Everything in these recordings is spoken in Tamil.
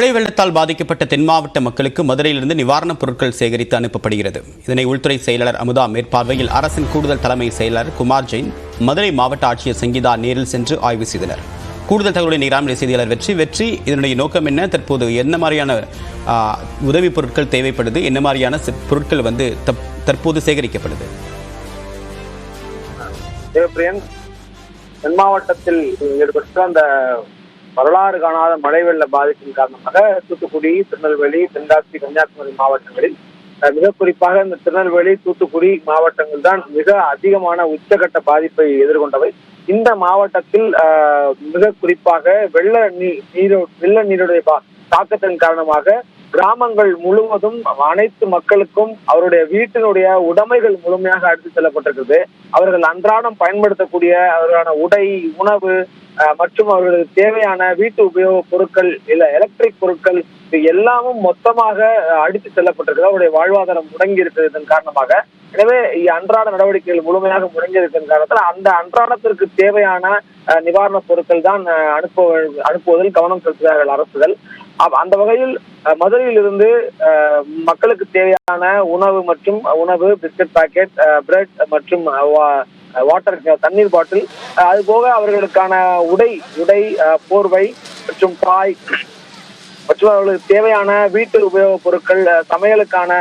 மழை வெள்ளத்தால் பாதிக்கப்பட்ட தென் மாவட்ட மக்களுக்கு மதுரையிலிருந்து நிவாரணப் பொருட்கள் சேகரித்து அனுப்பப்படுகிறது. இதனை உள்துறை செயலாளர் அமுதா மேற்பார்வையில் அரசின் கூடுதல் தலைமை செயலாளர் குமார் ஜெயின், மதுரை மாவட்ட ஆட்சியர் சங்கீதா நேரில் சென்று ஆய்வு செய்தனர். கூடுதல் தகவலை நிகராமலை செய்தியாளர் வெற்றி இதனுடைய நோக்கம் என்ன? தற்போது என்ன மாதிரியான உதவி பொருட்கள் தேவைப்படுது? என்ன மாதிரியான பொருட்கள் தற்போது சேகரிக்கப்படுது? தென் மாவட்டத்தில் ஏற்பட்ட அந்த வரலாறு காணாத மழை வெள்ள பாதிப்பின் காரணமாக தூத்துக்குடி, திருநெல்வேலி, தென்காசி, கன்னியாகுமரி மாவட்டங்களில் மிக குறிப்பாக இந்த திருநெல்வேலி, தூத்துக்குடி மாவட்டங்கள் தான் மிக அதிகமான உச்சகட்ட பாதிப்பை எதிர்கொண்டவை. இந்த மாவட்டத்தில் மிக குறிப்பாக வெள்ள நீருடைய தாக்கத்தின் காரணமாக கிராமங்கள் முழுவதும் அனைத்து மக்களுக்கும் அவருடைய வீட்டினுடைய உடைமைகள் முழுமையாக அடித்து செல்லப்பட்டிருக்கிறது. அவர்கள் அன்றாடம் பயன்படுத்தக்கூடிய அவர்களான உடை, உணவு மற்றும் அவர்களுக்கு தேவையான வீட்டு உபயோக பொருட்கள், எலக்ட்ரிக் பொருட்கள் எல்லாமும் மொத்தமாக அடித்து செல்லப்பட்டிருக்கிறது. அவருடைய வாழ்வாதாரம் முடங்கி இருக்கிறது. இதன் காரணமாக எனவே அன்றாட நடவடிக்கைகள் முழுமையாக முடங்கி இருக்கிற காரணத்தில் அந்த அன்றாடத்திற்கு தேவையான நிவாரணப் பொருட்கள் தான் அனுப்புவதில் கவனம் செலுத்துகிறார்கள் அரசுகள். அந்த வகையில் மதுரையிலிருந்து மக்களுக்கு தேவையான உணவு, பிஸ்கட் பாக்கெட், பிரெட் மற்றும் வாட்டர், தண்ணீர் பாட்டில், அது போக அவர்களுக்கான உடை, போர்வை மற்றும் பாய் மற்றும் அவர்களுக்கு தேவையான வீட்டு உபயோக பொருட்கள், சமையலுக்கான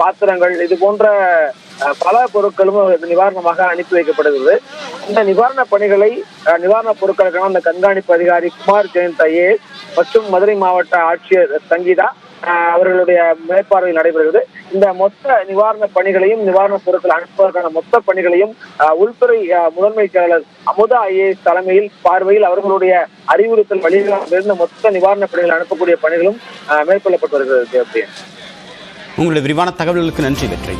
பாத்திரங்கள், இது போன்ற பல பொருட்களும் நிவாரணமாக அனுப்பி வைக்கப்படுகிறது. இந்த நிவாரணப் பொருட்களுக்கான அந்த கண்காணிப்பு அதிகாரி குமார் ஜெயின் மற்றும் மதுரை மாவட்ட ஆட்சியர் சங்கீதா அவர்களுடைய மேற்பார்வையில் நடைபெறுகிறது. இந்த மொத்த நிவாரணப் பணிகளையும், நிவாரணப் பொருட்கள் அனுப்புவதற்கான மொத்த பணிகளையும் உள்துறை முதன்மை செயலாளர் அமுதா தலைமையில் பார்வையில் அவர்களுடைய அறிவுறுத்தல் வழிகாட்டிலிருந்து மொத்த நிவாரணப் பணிகள் அனுப்பக்கூடிய பணிகளும் மேற்கொள்ளப்பட்டு வருகிறது. உங்களுடைய விரிவான தகவல்களுக்கு நன்றி. வெற்றி.